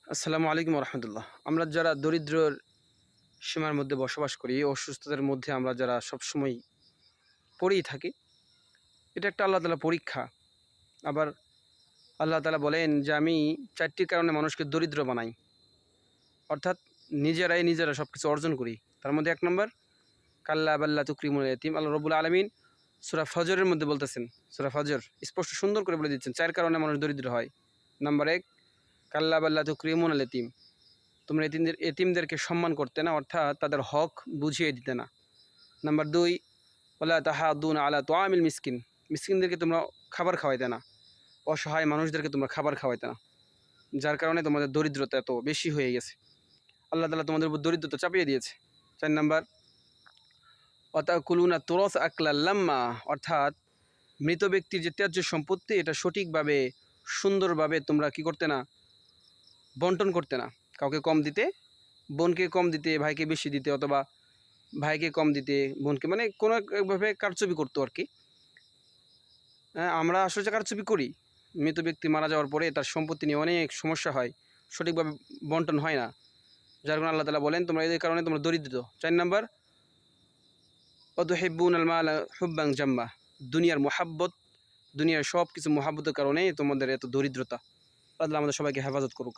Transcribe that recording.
আসসালামু আলাইকুম রহমতুল্লাহ। আমরা যারা দরিদ্রর সীমার মধ্যে বসবাস করি, অসুস্থতার মধ্যে আমরা যারা সবসময় পড়েই থাকি, এটা একটা আল্লাহ তাআলা পরীক্ষা। আবার আল্লাহ তাআলা বলেন যে আমি ৪টি কারণে মানুষকে দরিদ্র বানাই, অর্থাৎ নিজেরা সব কিছু অর্জন করি। তার মধ্যে ১ নম্বর কাল্লা বাল্লা তুকরিমুল ইয়াতিম। আল্লাহ রব্বুল আলামিন সূরা ফজরের মধ্যে বলতেছেন, সূরা ফজর স্পষ্ট সুন্দর করে বলে দিচ্ছেন ৪ কারণে মানুষ দরিদ্র হয়। নাম্বার ১ কাল্লা বাল্লা তুকরিমুনাল ইয়াতিম। তোমরা এতিমদেরকে সম্মান করতে না, অর্থাৎ তাদের হক বুঝিয়ে দিতে না। নাম্বার ২ ওয়ালা তাহাদুনা আলা তোয়ামিল মিসকিন। মিসকিনদেরকে তোমরা খাবার খাওয়াইতে না, অসহায় মানুষদেরকে তোমরা খাবার খাওয়াইতে না, যার কারণে তোমাদের দরিদ্রতা এত বেশি হয়ে গেছে। আল্লাহ তাআলা তোমাদের উপর দরিদ্রতা চাপিয়ে দিয়েছে। ৪ নাম্বার ওয়াতাকুলুনা তুরাস আকলাল লাম্মা, অর্থাৎ মৃত ব্যক্তির যে ত্যায্য সম্পত্তি এটা সঠিকভাবে সুন্দরভাবে তোমরা কি করতে না, বন্টন করতে না। কাউকে কম দিতে, বোনকে কম দিতে, ভাইকে বেশি দিতে, অথবা ভাইকে কম দিতে বোনকে, মানে কোনো একভাবে কারচুপি করতো আর কি। আমরা আসলে যে কারচুপি করি, মৃত ব্যক্তি মারা যাওয়ার পরে তার সম্পত্তি নিয়ে অনেক সমস্যা হয়, সঠিকভাবে বন্টন হয় না, যার কারণে আল্লাহ তাআলা বলেন তোমরা এদের কারণে তোমরা দরিদ্র। ৪ নাম্বার ওয়াতুহিব্বুনাল মাল হুব্বান জাম্মা। দুনিয়ার মোহাব্বত, দুনিয়ার সব কিছু মোহাব্বতের কারণেই তোমাদের এত দরিদ্রতা। আল্লাহ আমাদের সবাইকে হেফাজত করুক।